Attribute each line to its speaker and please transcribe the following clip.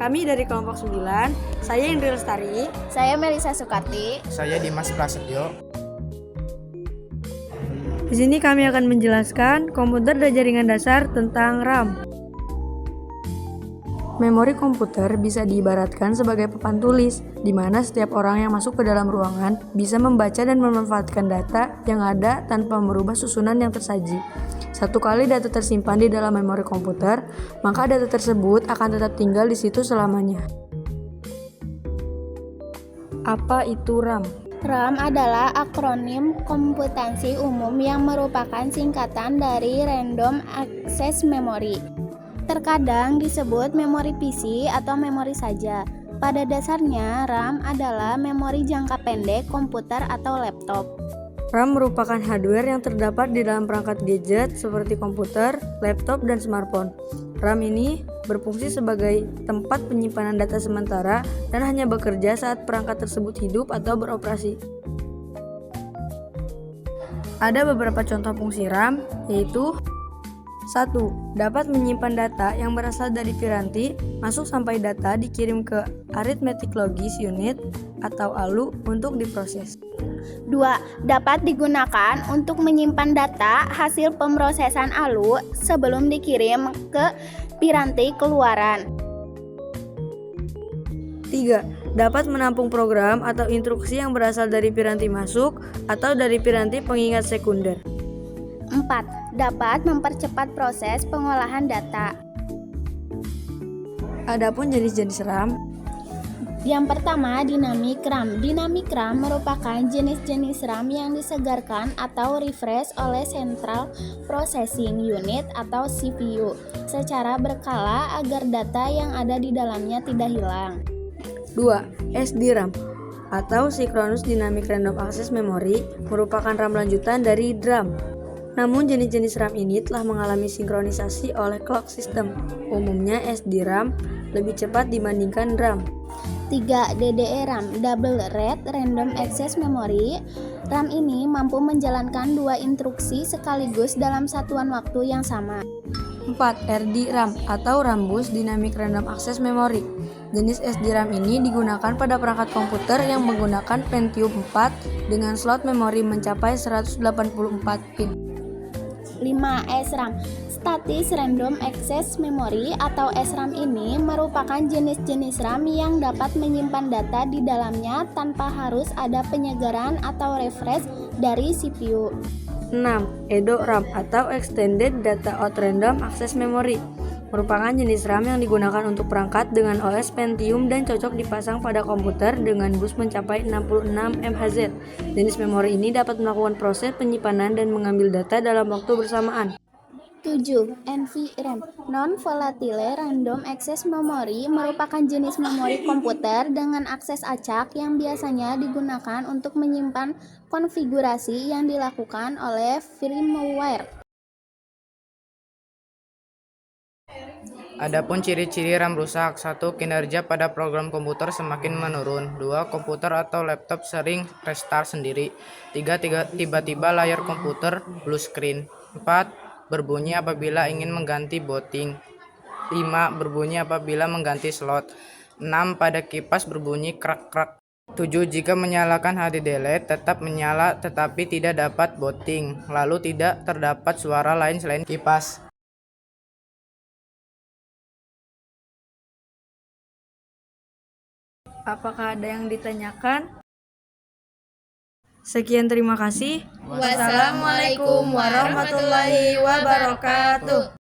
Speaker 1: Kami dari kelompok 9, saya Indri Lestari.
Speaker 2: Saya Melisa Sukarti.
Speaker 3: Saya Dimas Prasetyo.
Speaker 1: Di sini kami akan menjelaskan komputer dan jaringan dasar tentang RAM. Memori komputer bisa diibaratkan sebagai papan tulis, di mana setiap orang yang masuk ke dalam ruangan bisa membaca dan memanfaatkan data yang ada tanpa merubah susunan yang tersaji. Satu kali data tersimpan di dalam memori komputer, maka data tersebut akan tetap tinggal di situ selamanya. Apa itu RAM?
Speaker 2: RAM adalah akronim komputansi umum yang merupakan singkatan dari Random Access Memory. Terkadang disebut memori PC atau memori saja. Pada dasarnya, RAM adalah memori jangka pendek komputer atau laptop.
Speaker 1: RAM merupakan hardware yang terdapat di dalam perangkat gadget seperti komputer, laptop, dan smartphone. RAM ini berfungsi sebagai tempat penyimpanan data sementara dan hanya bekerja saat perangkat tersebut hidup atau beroperasi. Ada beberapa contoh fungsi RAM, yaitu 1. Dapat menyimpan data yang berasal dari piranti masuk sampai data dikirim ke Arithmetic Logic Unit atau ALU untuk diproses.
Speaker 2: 2. Dapat digunakan untuk menyimpan data hasil pemrosesan ALU sebelum dikirim ke piranti keluaran.
Speaker 1: 3. Dapat menampung program atau instruksi yang berasal dari piranti masuk atau dari piranti pengingat sekunder.
Speaker 2: 4. Dapat mempercepat proses pengolahan data.
Speaker 1: Adapun jenis-jenis RAM,
Speaker 2: Yang pertama, Dynamic RAM. Dynamic RAM merupakan jenis-jenis RAM yang disegarkan atau refresh oleh Central Processing Unit atau CPU secara berkala agar data yang ada di dalamnya tidak hilang.
Speaker 1: 2. SDRAM atau Synchronous Dynamic Random Access Memory merupakan RAM lanjutan dari DRAM. Namun jenis-jenis RAM ini telah mengalami sinkronisasi oleh clock system. Umumnya SDRAM lebih cepat dibandingkan DRAM.
Speaker 2: 3. DDR-RAM Double Rate Random Access Memory. RAM ini mampu menjalankan dua instruksi sekaligus dalam satuan waktu yang sama.
Speaker 1: 4. RDRAM atau Rambus Dynamic Random Access Memory. Jenis SDRAM ini digunakan pada perangkat komputer yang menggunakan Pentium 4 dengan slot memori mencapai 184 pin.
Speaker 2: 5. SRAM Static Random Access Memory atau SRAM ini merupakan jenis-jenis RAM yang dapat menyimpan data di dalamnya tanpa harus ada penyegaran atau refresh dari CPU.
Speaker 1: 6. EDO-RAM atau Extended Data Out Random Access Memory merupakan jenis RAM yang digunakan untuk perangkat dengan OS Pentium dan cocok dipasang pada komputer dengan bus mencapai 66 MHz. Jenis memori ini dapat melakukan proses penyimpanan dan mengambil data dalam waktu bersamaan.
Speaker 2: 7. NVRAM Non-Volatile Random Access Memory merupakan jenis memori komputer dengan akses acak yang biasanya digunakan untuk menyimpan konfigurasi yang dilakukan oleh firmware.
Speaker 3: Adapun ciri-ciri RAM rusak. 1. Kinerja pada program komputer semakin menurun. 2. Komputer atau laptop sering restart sendiri. 3. Tiba-tiba layar komputer blue screen. 4. Berbunyi apabila ingin mengganti booting. 5. Berbunyi apabila mengganti slot. 6. Pada kipas berbunyi krak-krak. 7. Jika menyalakan HD delete tetap menyala tetapi tidak dapat booting. Lalu tidak terdapat suara lain selain kipas.
Speaker 1: Apakah ada yang ditanyakan? Sekian, terima kasih.
Speaker 2: Wassalamualaikum warahmatullahi wabarakatuh.